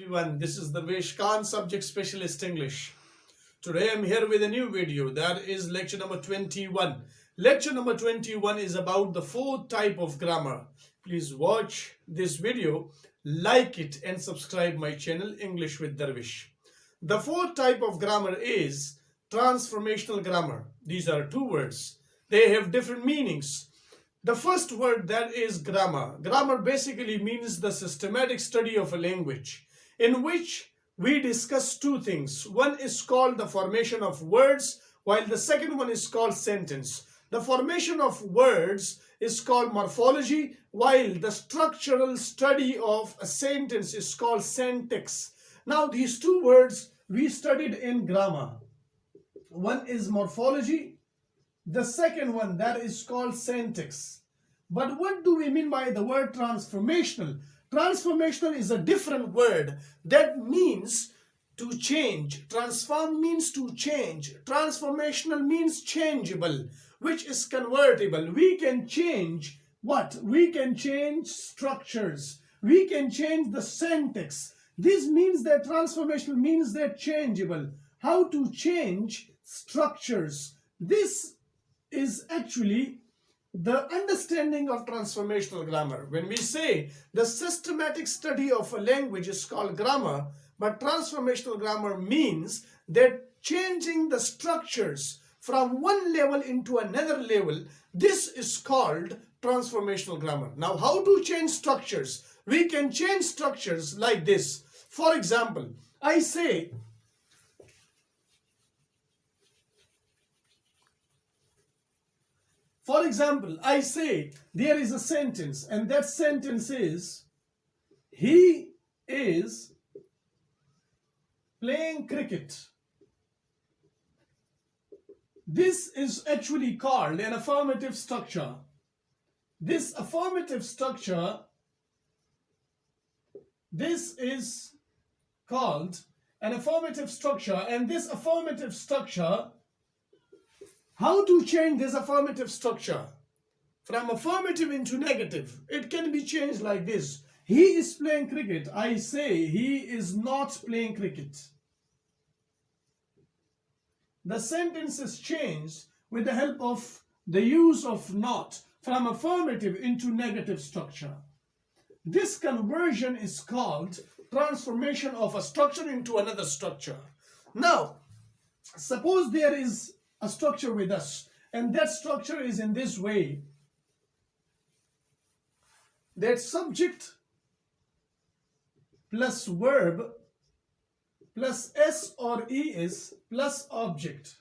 Everyone, this is the Khan, Subject Specialist English. Today I'm here with a new video, that is lecture number 21. Lecture number 21 is about the fourth type of grammar. Please watch this video, like it and subscribe my channel English with Darvish. The fourth type of grammar is transformational grammar. These are two words. They have different meanings. The first word, that is grammar. Grammar basically means the systematic study of a language, in which we discuss two things. One is called the formation of words, while the second one is called sentence. The formation of words is called morphology, while the structural study of a sentence is called syntax. Now these two words we studied in grammar. One is morphology, the second one, that is called syntax. But what do we mean by the word transformational? Transformational is a different word that means to change. Transform means to change. Transformational means changeable, which is convertible. We can change what? We can change structures. We can change the syntax. This means that transformational means that changeable. How to change structures. This is actually the understanding of transformational grammar. When we say the systematic study of a language is called grammar, but transformational grammar means that changing the structures from one level into another level, this is called transformational grammar. Now, how to change structures? We can change structures like this. For example, I say, there is a sentence, and that sentence is, he is playing cricket. This is actually called an affirmative structure. This is called an affirmative structure, and this affirmative structure, how to change this affirmative structure from affirmative into negative? It can be changed like this. He is playing cricket. I say he is not playing cricket. The sentence is changed with the help of the use of not, from affirmative into negative structure. This conversion is called transformation of a structure into another structure. Now, suppose there is a structure with us, and that structure is in this way, that subject plus verb plus s or es plus object.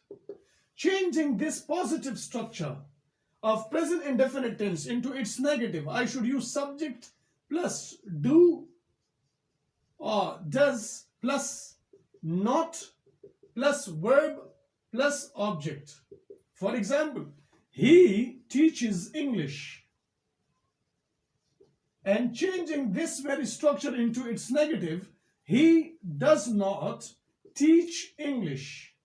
Changing this positive structure of present indefinite tense into its negative, I should use subject plus do or does plus not plus verb plus object. For example, he teaches English. And changing this very structure into its negative, he does not teach English.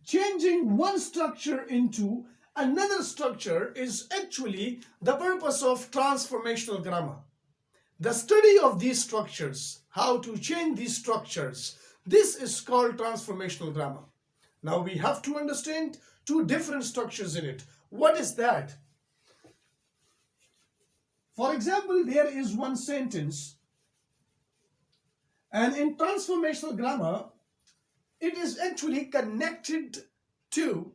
Changing one structure into another structure is actually the purpose of transformational grammar. The study of these structures, how to change these structures, this is called transformational grammar. Now we have to understand two different structures in it. What is that? For example, there is one sentence, and in transformational grammar, it is actually connected to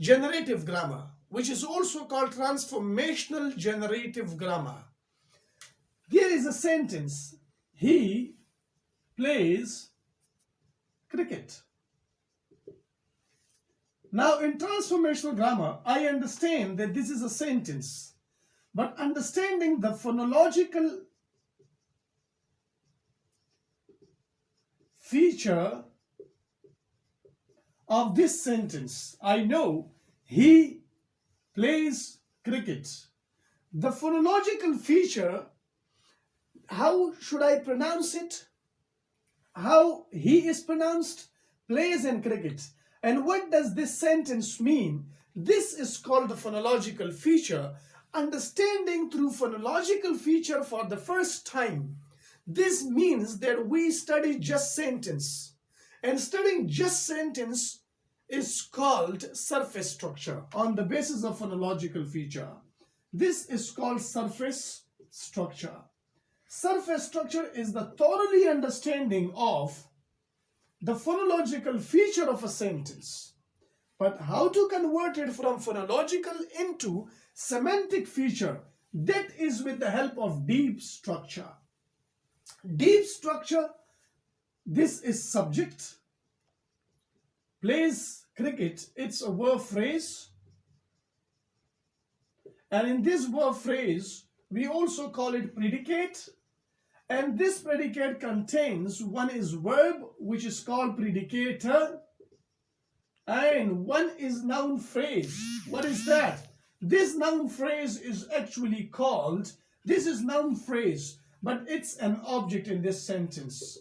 generative grammar, which is also called transformational generative grammar. There is a sentence, he plays cricket. Now in transformational grammar, I understand that this is a sentence, but understanding the phonological feature of this sentence, I know he plays cricket. The phonological feature, how should I pronounce it? How he is pronounced? Plays and cricket. And what does this sentence mean? This is called the phonological feature. Understanding through phonological feature for the first time This means that we study just sentence, and studying just sentence is called surface structure on the basis of phonological feature. This is called surface structure. Surface structure is the thoroughly understanding of the phonological feature of a sentence. But how to convert it from phonological into semantic feature? That is with the help of deep structure. Deep structure, this is subject, plays cricket, it's a verb phrase. And in this verb phrase, we also call it predicate. And this predicate contains, one is verb, which is called predicator, and one is noun phrase. What is that? This noun phrase is actually called, this is noun phrase, but it's an object in this sentence.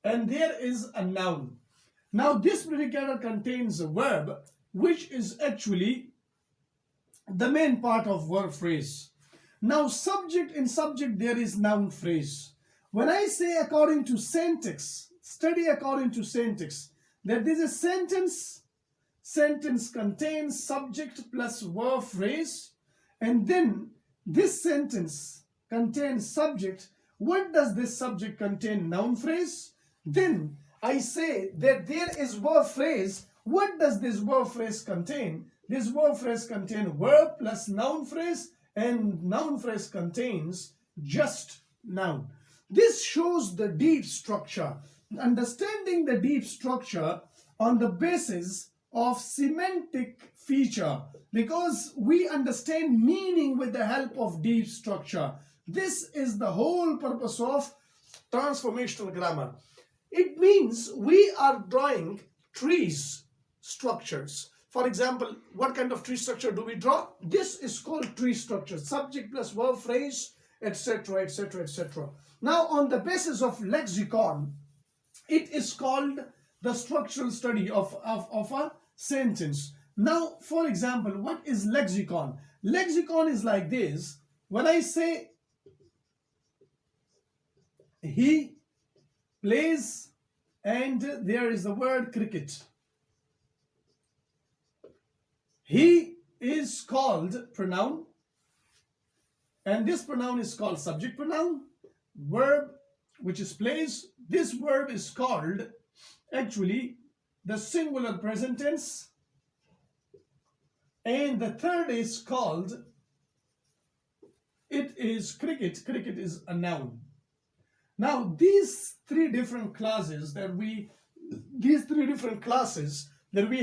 And there is a noun. Now this predicator contains a verb, which is actually the main part of verb phrase. Now subject, in subject there is noun phrase. When I say according to syntax, study according to syntax, that this is sentence, sentence contains subject plus verb phrase, and then this sentence contains subject. What does this subject contain? Noun phrase. Then I say that there is verb phrase. What does this verb phrase contain? This verb phrase contains verb plus noun phrase, and noun phrase contains just noun. This shows the deep structure. Understanding the deep structure on the basis of semantic feature, because we understand meaning with the help of deep structure. This is the whole purpose of transformational grammar. It means we are drawing trees structures. For example, what kind of tree structure do we draw? This is called tree structure. Subject plus verb phrase, etc., etc., etc. Now, on the basis of lexicon, it is called the structural study of a sentence. Now, for example, what is lexicon? Lexicon is like this. When I say he plays and there is the word cricket, he is called pronoun, and this pronoun is called subject pronoun. Verb, which is plays, this verb is called actually the singular present tense, and the third is called, it is cricket. Cricket is a noun. Now these three different classes that we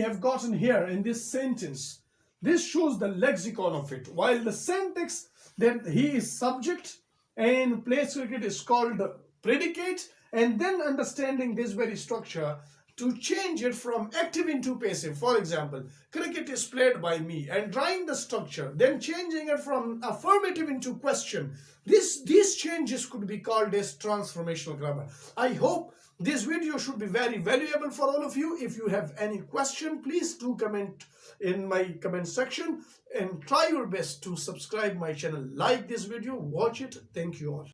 have gotten here in this sentence, this shows the lexicon of it. While the syntax that he is subject and plays cricket is called predicate, and then understanding this very structure to change it from active into passive. For example, cricket is played by me, and drawing the structure, then changing it from affirmative into question. These changes could be called as transformational grammar. I hope this video should be very valuable for all of you. If you have any question, please do comment in my comment section, and try your best to subscribe my channel. Like this video, watch it. Thank you all.